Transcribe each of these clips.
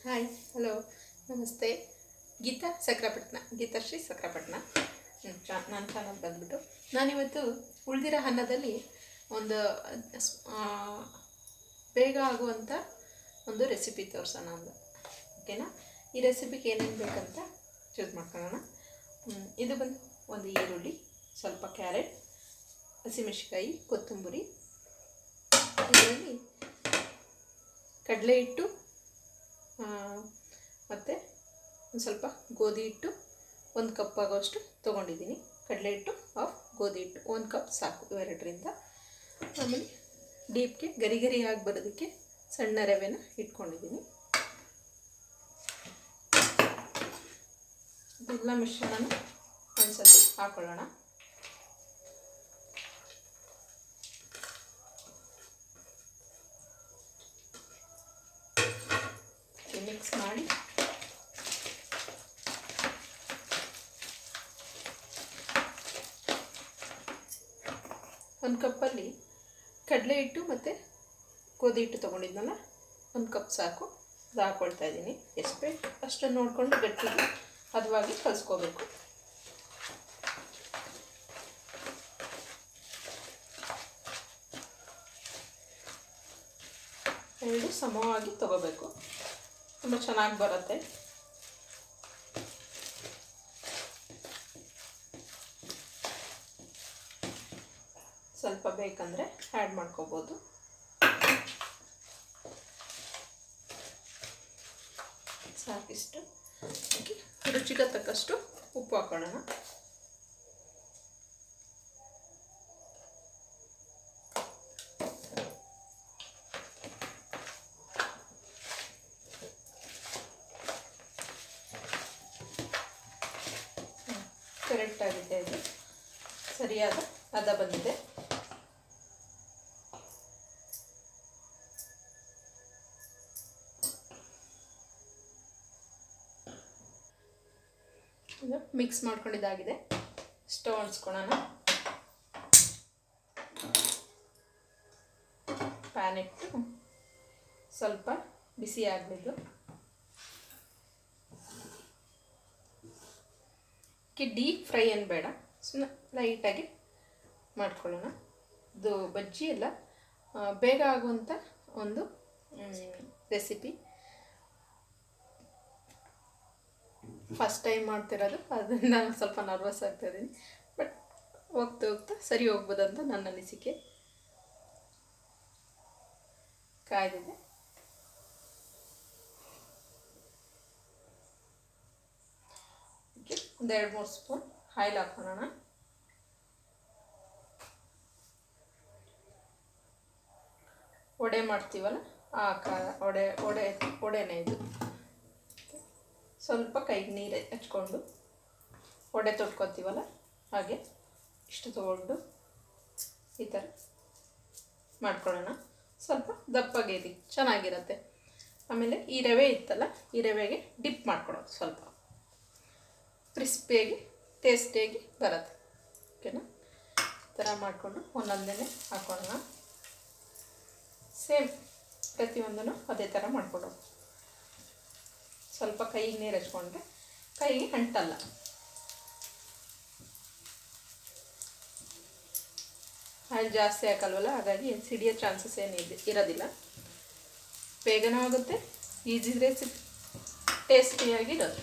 Hi, hello, ನಮಸ್ತೆ. ಗೀತಾಶ್ರೀ ಸಕ್ರಪಟ್ಟಣ ನನ್ನ channel ಬಂದ್ಬಿಟ್ಟು ನಾನಿವತ್ತು ಉಳಿದಿರೋ ಅನ್ನದಲ್ಲಿ ಒಂದು ಬೇಗ ಆಗುವಂಥ ಒಂದು ರೆಸಿಪಿ ತೋರಿಸೋಣ ಅಂದ. ಓಕೆನಾ? ಈ ರೆಸಿಪಿಗೆ ಏನೇನು ಬೇಕಂತ ಚೂಸ್ ಮಾಡ್ಕೊಳ್ಳೋಣ. ಇದು ಬಂದು ಒಂದು ಈರುಳ್ಳಿ, ಸ್ವಲ್ಪ ಕ್ಯಾರೆಟ್, ಹಸಿಮೆಣಸಿಕಾಯಿ, ಕೊತ್ತಂಬರಿ, ಇದರಲ್ಲಿ ಕಡಲೆ ಹಿಟ್ಟು ಮತ್ತು ಒಂದು ಸ್ವಲ್ಪ ಗೋಧಿ ಹಿಟ್ಟು 1 ಕಪ್ ಆಗೋಷ್ಟು ತೊಗೊಂಡಿದ್ದೀನಿ. ಕಡಲೆ ಹಿಟ್ಟು ಆಫ್ ಗೋಧಿ ಹಿಟ್ಟು 1 ಕಪ್ ಸಾಕು ಇವೆರಡರಿಂದ. ಆಮೇಲೆ ಡೀಪ್ಗೆ ಗರಿ ಆಗಿ ಬರೋದಕ್ಕೆ ಸಣ್ಣ ರವೆನ ಇಟ್ಕೊಂಡಿದ್ದೀನಿ. ಇದೆಲ್ಲ ಮಿಶ್ರಣನ ಒಂದ್ಸತಿ ಹಾಕೊಳ್ಳೋಣ. ಮಿಕ್ಸ್ ಮಾಡಿ ಒಂದು ಕಪ್ಪಲ್ಲಿ ಕಡಲೆ ಹಿಟ್ಟು ಮತ್ತು ಗೋಧಿ ಹಿಟ್ಟು ತೊಗೊಂಡಿದ್ನಲ್ಲ, 1 ಕಪ್ ಸಾಕು. ಅದು ಹಾಕ್ಕೊಳ್ತಾ ಇದ್ದೀನಿ. ಎಷ್ಟು ಬೇಕು ಅಷ್ಟನ್ನು ನೋಡಿಕೊಂಡು ಗಟ್ಟಿಗೆ ಹದವಾಗಿ ಕಲಿಸ್ಕೋಬೇಕು. ಎರಡು ಸಮವಾಗಿ ತೊಗೋಬೇಕು, ತುಂಬ ಚೆನ್ನಾಗಿ ಬರುತ್ತೆ. ಸ್ವಲ್ಪ ಬೇಕಂದರೆ ಆ್ಯಡ್ ಮಾಡ್ಕೋಬೋದು. ಸಾಕಿಷ್ಟು ರುಚಿಗೆ ತಕ್ಕಷ್ಟು ಉಪ್ಪು ಹಾಕೊಳ್ಳೋಣ. ಕರೆಕ್ಟ್ ಆಗಿದೆ, ಇದು ಸರಿಯಾದ ಹದ ಬಂದಿದೆ. ಇದು ಮಿಕ್ಸ್ ಮಾಡ್ಕೊಂಡಿದ್ದಾಗಿದೆ. ಸ್ಟವ್ ಅಂಟಿಸ್ಕೊಳ್ಳೋಣ. ಪ್ಯಾನ್ ಇಟ್ಟು ಸ್ವಲ್ಪ ಬಿಸಿ ಆಗಲಿದ್ದು ಡೀಪ್ ಫ್ರೈ ಏನು ಬೇಡ, ಸುಮ್ಮನೆ ಲೈಟಾಗಿ ಮಾಡ್ಕೊಳ್ಳೋಣ. ಇದು ಬಜ್ಜಿ ಎಲ್ಲ ಬೇಗ ಆಗುವಂಥ ಒಂದು ರೆಸಿಪಿ. ಫಸ್ಟ್ ಟೈಮ್ ಮಾಡ್ತಿರೋದು, ಅದರಿಂದ ನಾನು ಸ್ವಲ್ಪ ನರ್ವಸ್ ಆಗ್ತಾಯಿದ್ದೀನಿ. ಬಟ್ ಹೋಗ್ತಾ ಸರಿ ಹೋಗ್ಬೋದಂತ ನನ್ನ ಅನಿಸಿಕೆ. ಕಾಯ್ದಿದೆ. ಒಂದು 2-3 ಸ್ಪೂನ್ ಆಯಿಲ್ ಹಾಕೋಣ. ವಡೆ ಮಾಡ್ತೀವಲ್ಲ ಆ ವಡೆನೇ ಇದು. ಸ್ವಲ್ಪ ಕೈಗೆ ನೀರು ಹಚ್ಕೊಂಡು ವಡೆ ತೊಟ್ಕೊತೀವಲ್ಲ ಹಾಗೆ ಇಷ್ಟು ತೊಗೊಂಡು ಈ ಥರ ಮಾಡ್ಕೊಳ್ಳೋಣ. ಸ್ವಲ್ಪ ದಪ್ಪಗೆ ಇರಿ, ಚೆನ್ನಾಗಿರುತ್ತೆ. ಆಮೇಲೆ ಈ ರವೆ ಇತ್ತಲ್ಲ, ಈ ರವೆಗೆ ಡಿಪ್ ಮಾಡ್ಕೊಳ್ಳೋದು. ಸ್ವಲ್ಪ ಕ್ರಿಸ್ಪಿಯಾಗಿ ಟೇಸ್ಟಿಯಾಗಿ ಬರುತ್ತೆ. ಓಕೆನಾ? ಈ ಥರ ಮಾಡಿಕೊಂಡು ಒಂದೊಂದೇ ಹಾಕೊಳ್ಳೋಣ. ಸೇಮ್ ಪ್ರತಿಯೊಂದನ್ನು ಅದೇ ಥರ ಮಾಡ್ಕೊಳ್ಳೋದು. ಸ್ವಲ್ಪ ಕೈಗೆ ನೀರು ಹಚ್ಕೊಂಡ್ರೆ ಕೈಗೆ ಅಂಟಲ್ಲ. ಆಯಿಲ್ ಜಾಸ್ತಿ ಹಾಕಲ್ವಲ್ಲ, ಹಾಗಾಗಿ ಸಿಡಿಯೋ ಚಾನ್ಸಸ್ ಇರೋದಿಲ್ಲ. ಬೇಗನೂ ಆಗುತ್ತೆ, ಈಸಿ ರೆಸಿಪಿ, ಟೇಸ್ಟಿಯಾಗಿರೋದು.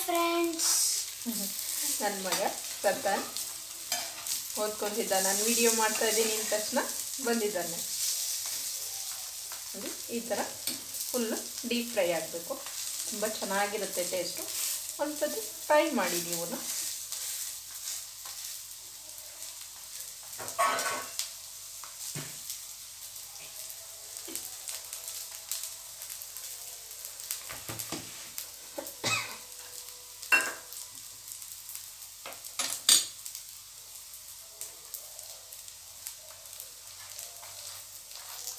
ಫ್ರೆಂಡ್ಸ್, ನನ್ನ ಮಗ ಪ್ರತಾನ್ ಓದ್ಕೊತಿದ್ದ. ನಾನು ವಿಡಿಯೋ ಮಾಡ್ತಾಯಿದ್ದೀನಿ ಅಂದ ತಕ್ಷಣ ಬಂದಿದ್ದಾನೆ. ಈ ಥರ ಫುಲ್ಲು ಡೀಪ್ ಫ್ರೈ ಆಗಬೇಕು. ತುಂಬ ಚೆನ್ನಾಗಿರುತ್ತೆ ಟೇಸ್ಟು. ಒಂದು ಸತಿ ಟ್ರೈ ಮಾಡಿ ನೀವು.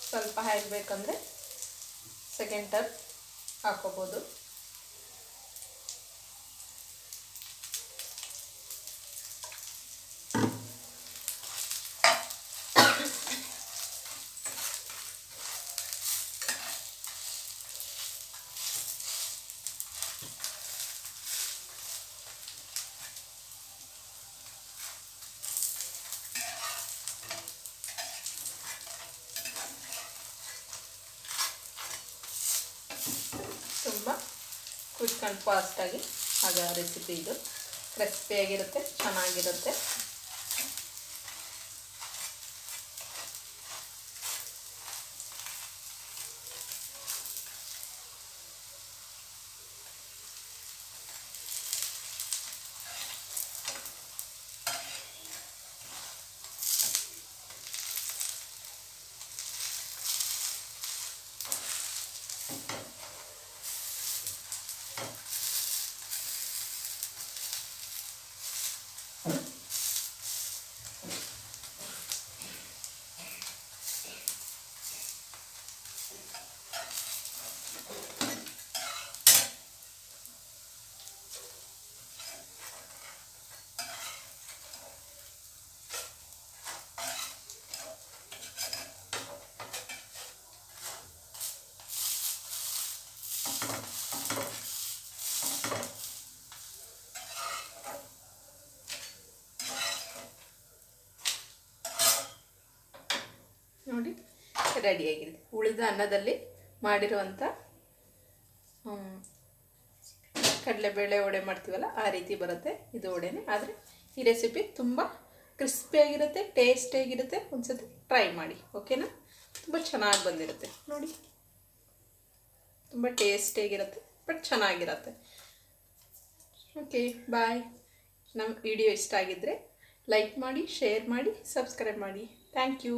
ಸ್ವಲ್ಪ ಆಯಿಲ್ ಬೇಕಂದರೆ ಸೆಕೆಂಡ್ ಟರ್ನ್ ಹಾಕೋಬೋದು. ತುಂಬ ಕ್ವಿಕ್ ಆ್ಯಂಡ್ ಫಾಸ್ಟಾಗಿ ಆಗ ರೆಸಿಪಿ ಇದು ಕ್ರಿಸ್ಪಿಯಾಗಿರುತ್ತೆ, ಚೆನ್ನಾಗಿರುತ್ತೆ. ನೋಡಿ ರೆಡಿಯಾಗಿದೆ. ಉಳಿದ ಅನ್ನದಲ್ಲಿ ಮಾಡಿರುವಂಥ ಕಡಲೆಬೇಳೆ ವಡೆ ಮಾಡ್ತೀವಲ್ಲ ಆ ರೀತಿ ಬರುತ್ತೆ. ಇದು ವಡೆನೇ, ಆದರೆ ಈ ರೆಸಿಪಿ ತುಂಬ ಕ್ರಿಸ್ಪಿಯಾಗಿರುತ್ತೆ, ಟೇಸ್ಟಿಯಾಗಿರುತ್ತೆ. ಒಂದ್ಸತಿ ಟ್ರೈ ಮಾಡಿ, ಓಕೆನಾ? ತುಂಬ ಚೆನ್ನಾಗಿ ಬಂದಿರುತ್ತೆ ನೋಡಿ, ತುಂಬ ಟೇಸ್ಟಿಯಾಗಿರುತ್ತೆ, ಬಟ್ ಚೆನ್ನಾಗಿರುತ್ತೆ. ಓಕೆ, ಬಾಯ್. ನಮ್ಮ ವಿಡಿಯೋ ಇಷ್ಟ ಆಗಿದ್ದರೆ ಲೈಕ್ ಮಾಡಿ, ಶೇರ್ ಮಾಡಿ, ಸಬ್ಸ್ಕ್ರೈಬ್ ಮಾಡಿ. Thank you.